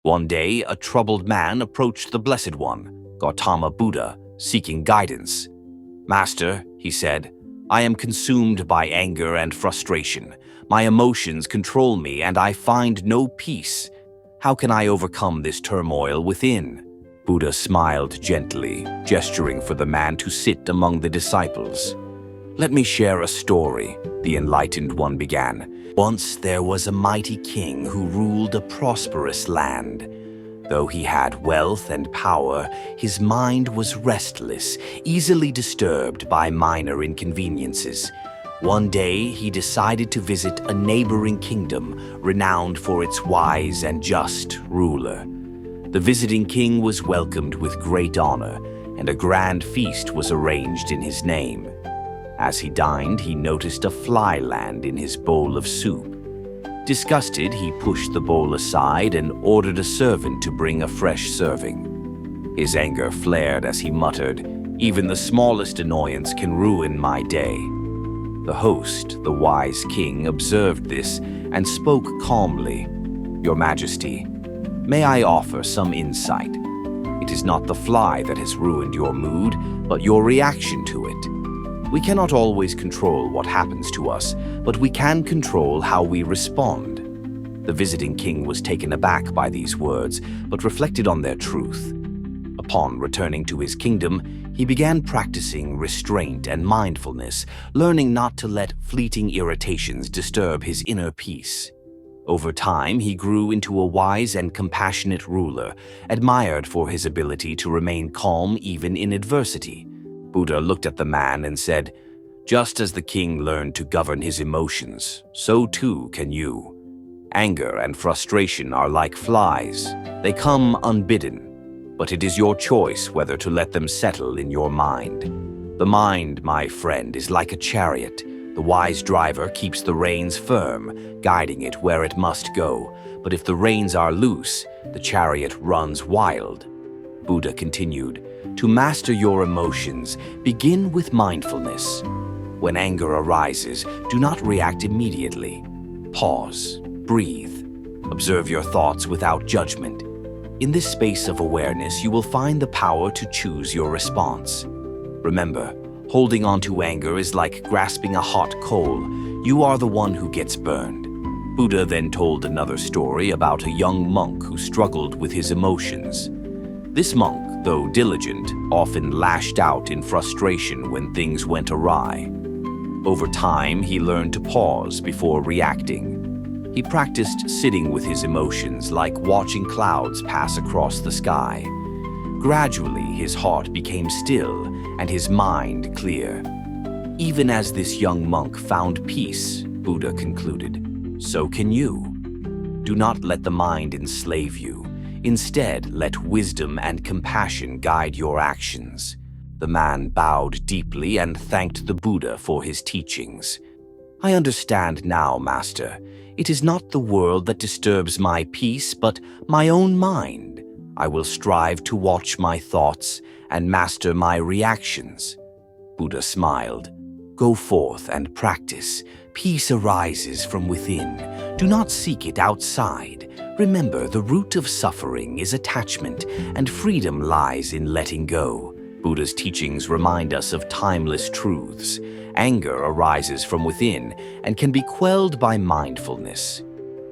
One day, a troubled man approached the Blessed One, Gautama Buddha, seeking guidance. "Master," he said, "I am consumed by anger and frustration. My emotions control me and I find no peace. How can I overcome this turmoil within?" Buddha smiled gently, gesturing for the man to sit among the disciples. "Let me share a story," the enlightened one began. "Once there was a mighty king who ruled a prosperous land. Though he had wealth and power, his mind was restless, easily disturbed by minor inconveniences. One day, he decided to visit a neighboring kingdom renowned for its wise and just ruler. The visiting king was welcomed with great honor, and a grand feast was arranged in his name. As he dined, he noticed a fly land in his bowl of soup. Disgusted, he pushed the bowl aside and ordered a servant to bring a fresh serving. His anger flared as he muttered, "Even the smallest annoyance can ruin my day." The host, the wise king, observed this and spoke calmly. "Your Majesty, may I offer some insight? It is not the fly that has ruined your mood, but your reaction to it. We cannot always control what happens to us, but we can control how we respond." The visiting king was taken aback by these words, but reflected on their truth. Upon returning to his kingdom, he began practicing restraint and mindfulness, learning not to let fleeting irritations disturb his inner peace. Over time, he grew into a wise and compassionate ruler, admired for his ability to remain calm even in adversity. Buddha looked at the man and said, "Just as the king learned to govern his emotions, so too can you. Anger and frustration are like flies. They come unbidden, but it is your choice whether to let them settle in your mind. The mind, my friend, is like a chariot. The wise driver keeps the reins firm, guiding it where it must go. But if the reins are loose, the chariot runs wild." Buddha continued, "To master your emotions, begin with mindfulness. When anger arises, do not react immediately. Pause, breathe, observe your thoughts without judgment. In this space of awareness, you will find the power to choose your response. Remember, holding on to anger is like grasping a hot coal. You are the one who gets burned." Buddha then told another story about a young monk who struggled with his emotions. This monk, though diligent, often lashed out in frustration when things went awry. Over time, he learned to pause before reacting. He practiced sitting with his emotions like watching clouds pass across the sky. Gradually, his heart became still and his mind clear. Even as this young monk found peace, Buddha concluded, so can you. Do not let the mind enslave you. Instead, let wisdom and compassion guide your actions. The man bowed deeply and thanked the Buddha for his teachings. "I understand now, Master. It is not the world that disturbs my peace, but my own mind. I will strive to watch my thoughts and master my reactions." Buddha smiled. "Go forth and practice. Peace arises from within. Do not seek it outside. Remember, the root of suffering is attachment, and freedom lies in letting go." Buddha's teachings remind us of timeless truths. Anger arises from within and can be quelled by mindfulness.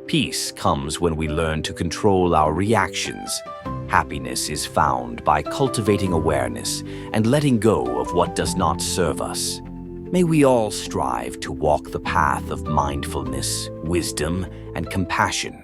Peace comes when we learn to control our reactions. Happiness is found by cultivating awareness and letting go of what does not serve us. May we all strive to walk the path of mindfulness, wisdom, and compassion.